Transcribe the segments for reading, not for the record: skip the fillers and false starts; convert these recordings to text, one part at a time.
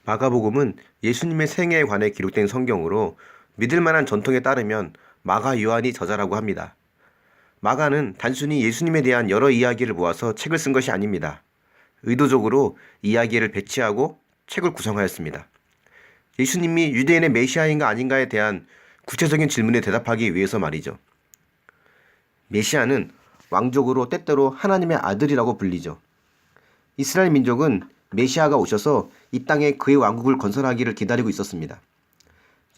마가복음은 예수님의 생애에 관해 기록된 성경으로 믿을 만한 전통에 따르면 마가 요한이 저자라고 합니다. 마가는 단순히 예수님에 대한 여러 이야기를 모아서 책을 쓴 것이 아닙니다. 의도적으로 이야기를 배치하고 책을 구성하였습니다. 예수님이 유대인의 메시아인가 아닌가에 대한 구체적인 질문에 대답하기 위해서 말이죠. 메시아는 왕족으로 때때로 하나님의 아들이라고 불리죠. 이스라엘 민족은 메시아가 오셔서 이 땅에 그의 왕국을 건설하기를 기다리고 있었습니다.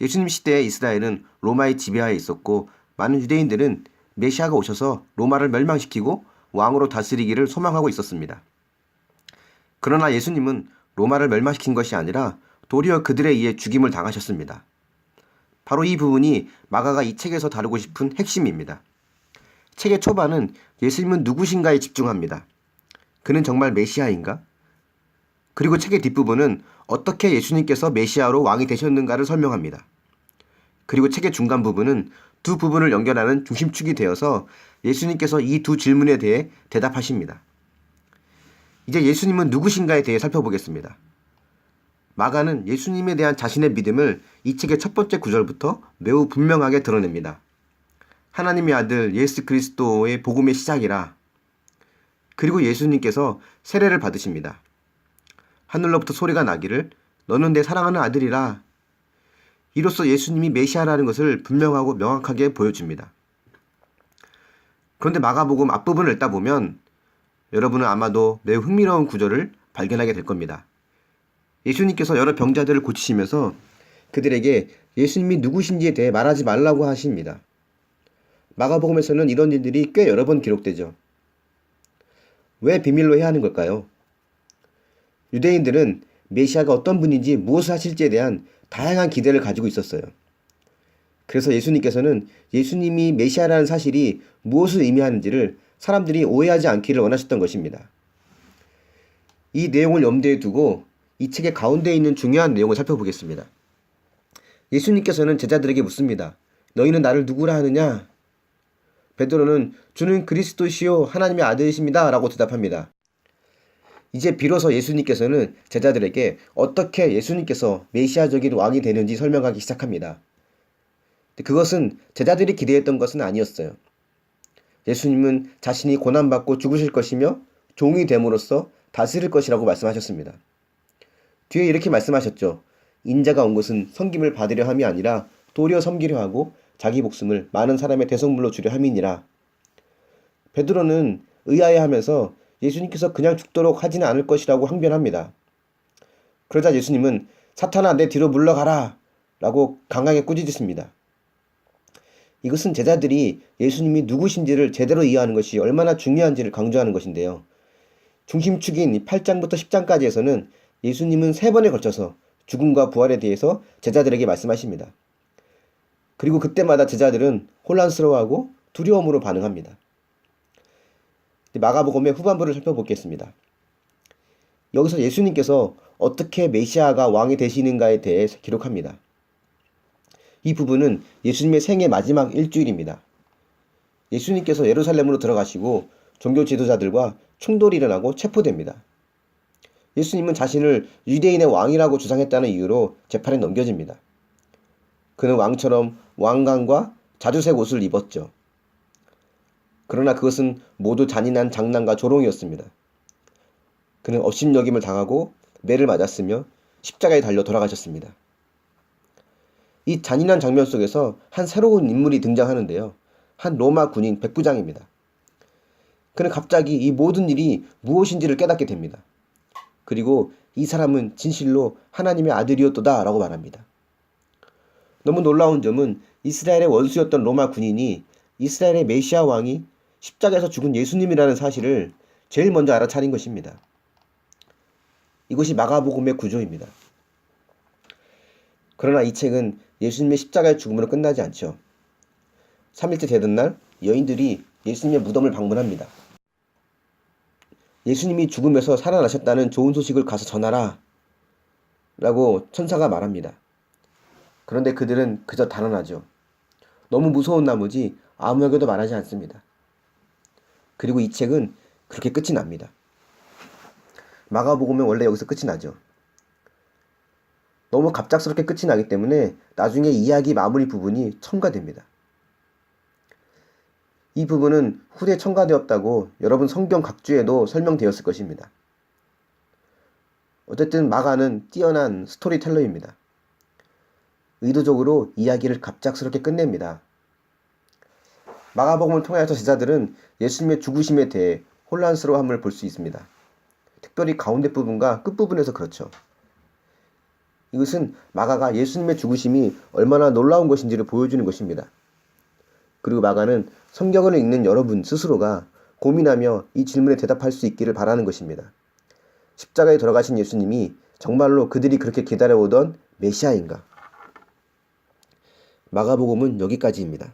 예수님 시대에 이스라엘은 로마의 지배하에 있었고 많은 유대인들은 메시아가 오셔서 로마를 멸망시키고 왕으로 다스리기를 소망하고 있었습니다. 그러나 예수님은 로마를 멸망시킨 것이 아니라 도리어 그들에 의해 죽임을 당하셨습니다. 바로 이 부분이 마가가 이 책에서 다루고 싶은 핵심입니다. 책의 초반은 예수님은 누구신가에 집중합니다. 그는 정말 메시아인가? 그리고 책의 뒷부분은 어떻게 예수님께서 메시아로 왕이 되셨는가를 설명합니다. 그리고 책의 중간 부분은 두 부분을 연결하는 중심축이 되어서 예수님께서 이 두 질문에 대해 대답하십니다. 이제 예수님은 누구신가에 대해 살펴보겠습니다. 마가는 예수님에 대한 자신의 믿음을 이 책의 첫 번째 구절부터 매우 분명하게 드러냅니다. 하나님의 아들 예수 그리스도의 복음의 시작이라. 그리고 예수님께서 세례를 받으십니다. 하늘로부터 소리가 나기를 너는 내 사랑하는 아들이라. 이로써 예수님이 메시아라는 것을 분명하고 명확하게 보여줍니다. 그런데 마가복음 앞부분을 읽다 보면 여러분은 아마도 매우 흥미로운 구절을 발견하게 될 겁니다. 예수님께서 여러 병자들을 고치시면서 그들에게 예수님이 누구신지에 대해 말하지 말라고 하십니다. 마가복음에서는 이런 일들이 꽤 여러 번 기록되죠. 왜 비밀로 해야 하는 걸까요? 유대인들은 메시아가 어떤 분인지 무엇을 하실지에 대한 다양한 기대를 가지고 있었어요. 그래서 예수님께서는 예수님이 메시아라는 사실이 무엇을 의미하는지를 사람들이 오해하지 않기를 원하셨던 것입니다. 이 내용을 염두에 두고 이 책의 가운데 있는 중요한 내용을 살펴보겠습니다. 예수님께서는 제자들에게 묻습니다. 너희는 나를 누구라 하느냐? 베드로는 주는 그리스도시요 하나님의 아들이십니다 라고 대답합니다. 이제 비로소 예수님께서는 제자들에게 어떻게 예수님께서 메시아적인 왕이 되는지 설명하기 시작합니다. 그것은 제자들이 기대했던 것은 아니었어요. 예수님은 자신이 고난받고 죽으실 것이며 종이 됨으로써 다스릴 것이라고 말씀하셨습니다. 뒤에 이렇게 말씀하셨죠. 인자가 온 것은 섬김을 받으려 함이 아니라 도리어 섬기려 하고 자기 목숨을 많은 사람의 대속물로 주려 함이니라. 베드로는 의아해하면서 예수님께서 그냥 죽도록 하지는 않을 것이라고 항변합니다. 그러자 예수님은 사탄아 내 뒤로 물러가라 라고 강하게 꾸짖으십니다. 이것은 제자들이 예수님이 누구신지를 제대로 이해하는 것이 얼마나 중요한지를 강조하는 것인데요. 중심축인 8장부터 10장까지에서는 예수님은 3번에 걸쳐서 죽음과 부활에 대해서 제자들에게 말씀하십니다. 그리고 그때마다 제자들은 혼란스러워하고 두려움으로 반응합니다. 마가복음의 후반부를 살펴보겠습니다. 여기서 예수님께서 어떻게 메시아가 왕이 되시는가에 대해 기록합니다. 이 부분은 예수님의 생애 마지막 일주일입니다. 예수님께서 예루살렘으로 들어가시고 종교 지도자들과 충돌이 일어나고 체포됩니다. 예수님은 자신을 유대인의 왕이라고 주장했다는 이유로 재판에 넘겨집니다. 그는 왕처럼 왕관과 자주색 옷을 입었죠. 그러나 그것은 모두 잔인한 장난과 조롱이었습니다. 그는 업신여김을 당하고 매를 맞았으며 십자가에 달려 돌아가셨습니다. 이 잔인한 장면 속에서 한 새로운 인물이 등장하는데요. 한 로마 군인 백부장입니다. 그는 갑자기 이 모든 일이 무엇인지를 깨닫게 됩니다. 그리고 이 사람은 진실로 하나님의 아들이었도다 라고 말합니다. 너무 놀라운 점은 이스라엘의 원수였던 로마 군인이 이스라엘의 메시아 왕이 십자가에서 죽은 예수님이라는 사실을 제일 먼저 알아차린 것입니다. 이것이 마가복음의 구조입니다. 그러나 이 책은 예수님의 십자가의 죽음으로 끝나지 않죠. 3일째 되던 날 여인들이 예수님의 무덤을 방문합니다. 예수님이 죽음에서 살아나셨다는 좋은 소식을 가서 전하라 라고 천사가 말합니다. 그런데 그들은 그저 달아나죠. 너무 무서운 나머지 아무에게도 말하지 않습니다. 그리고 이 책은 그렇게 끝이 납니다. 마가복음은 원래 여기서 끝이 나죠. 너무 갑작스럽게 끝이 나기 때문에 나중에 이야기 마무리 부분이 첨가됩니다. 이 부분은 후대 첨가되었다고 여러분 성경 각주에도 설명되었을 것입니다. 어쨌든 마가는 뛰어난 스토리텔러입니다. 의도적으로 이야기를 갑작스럽게 끝냅니다. 마가복음을 통하여서 제자들은 예수님의 죽으심에 대해 혼란스러워함을 볼 수 있습니다. 특별히 가운데 부분과 끝부분에서 그렇죠. 이것은 마가가 예수님의 죽으심이 얼마나 놀라운 것인지를 보여주는 것입니다. 그리고 마가는 성경을 읽는 여러분 스스로가 고민하며 이 질문에 대답할 수 있기를 바라는 것입니다. 십자가에 돌아가신 예수님이 정말로 그들이 그렇게 기다려오던 메시아인가? 마가복음은 여기까지입니다.